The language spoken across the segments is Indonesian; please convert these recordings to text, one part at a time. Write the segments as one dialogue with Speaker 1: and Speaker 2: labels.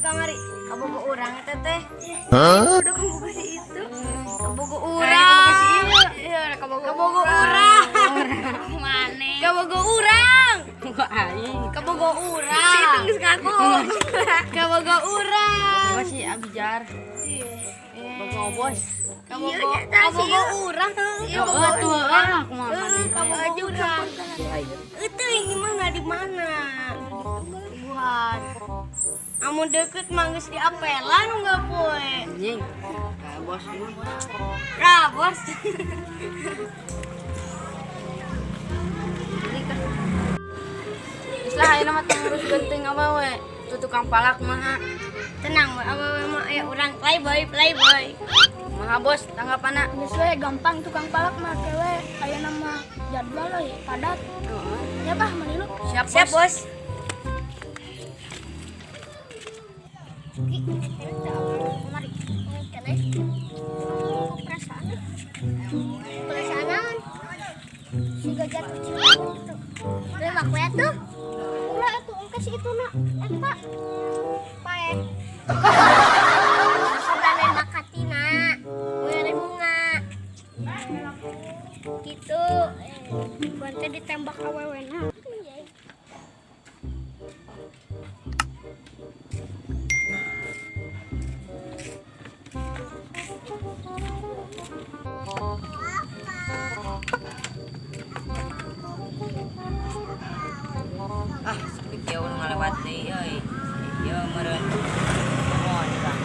Speaker 1: kamari. Kabogo urang eta teh.
Speaker 2: Hah?
Speaker 1: Udah kamu kasih itu. Kabogo urang. Iya, kabogo urang. Mane? Kabogo urang.
Speaker 3: Kok aing.
Speaker 1: Kabogo urang. Si itu geus ngaku. Kabogo urang.
Speaker 3: Masih abijar. Bogo bos.
Speaker 1: Kabogo urang. Iya,
Speaker 3: Oh, tuh ah, kumaha
Speaker 1: kabogo urang. Itu ini mana di mana? Buat. Amun deket manggus di apelan enggak poe.
Speaker 3: Anjing. Bos dulu.
Speaker 1: Kah, bos.
Speaker 3: Islah ayeuna mah teh ngurus genting awewe. Tuh tukang palak mah.
Speaker 1: Tenang, awewe mah aya urang playboy.
Speaker 3: Maha bos, tanggapanna.
Speaker 4: Geus we gampang tukang palak mah kewe aya nama jadwal we padat. Ya bah manilu.
Speaker 3: Siap,
Speaker 1: Siap, bos.
Speaker 4: Mari. Kene. Perasaan. Siga jatuh cinta gitu. Terima kasih tuh. Ulah atuh engke si itu na. Eta. Pae. Sabaran makatina. Weure bunga. Gitu. Gonte ditembak awewena.
Speaker 3: Ah, sakit ya udah ngalewat deh, euy. Ieu meureun. Oh, ini Bang.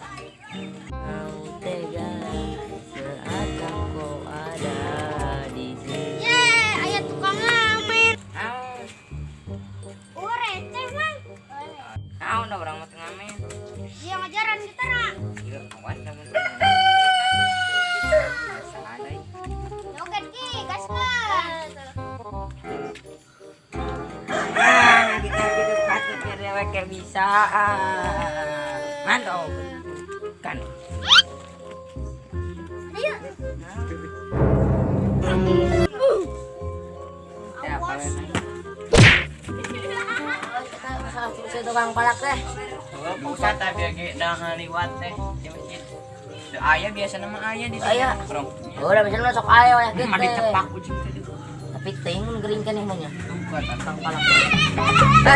Speaker 3: Kau tega seakan kau ada di sini.
Speaker 4: Ye, aya tukang ngamen.
Speaker 3: Au,
Speaker 4: Receh mang.
Speaker 3: au udah orang mah ngamen.
Speaker 4: Dia ngajaran kita na.
Speaker 3: Ieu awas da mun. Ada.
Speaker 4: Joget ki, gaskeun.
Speaker 3: Ah, kita gitu patut dewek kayak bisa. Mantap. Kan.
Speaker 4: Ayo.
Speaker 3: Ya, saya tukang palak teh.
Speaker 5: Oh, pusat tapi lagi dah ngaliwat teh di masjid. Teu aya biasa nama aya di
Speaker 3: Aya.
Speaker 5: Bro.
Speaker 3: Udah bisa masuk ayo ya gitu.
Speaker 5: Mah dicepak ujung tadi.
Speaker 3: Tapi ting mun gering kan emangnya.
Speaker 5: Buat
Speaker 3: Tukang palak.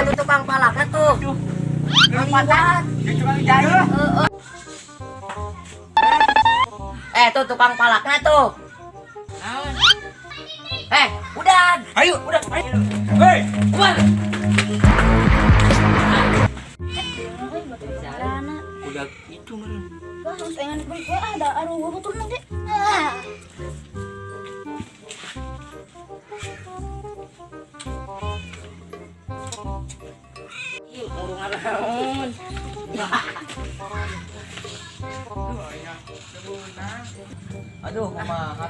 Speaker 3: Itu tukang palaknya tuh. Ngaliwat.
Speaker 5: tukang jahil.
Speaker 3: Tuh tukang palaknya tuh.
Speaker 5: Naon?
Speaker 3: Udah.
Speaker 5: Ayo, udah. Ayo. Hei, keluar. Udah itu meureun.
Speaker 4: Wah, harus pengen beli ada aduh betul nanti.
Speaker 3: Urung naon.
Speaker 5: Aduh, kumaha?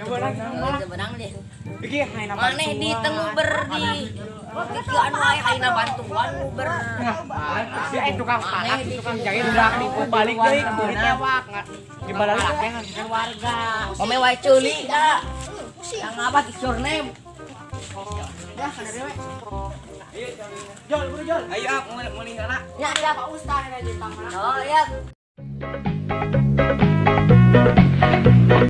Speaker 3: Benang deh.
Speaker 5: Iki haina
Speaker 3: Maneh di tengah berdi. Iki anu aya haina bantuan uber.
Speaker 5: Si tukang palak, tukang jahil udah dibalik deui ku ditewak. Dibalik teh kan warga.
Speaker 3: Ome wae ceuli da. Yang ngabat is your name. Dah kana dewe.
Speaker 5: Jol, bro Jol. Ayo, mulai ngana.
Speaker 3: Ya, ya Pak Ustaz ada di tangan. Oh, ya.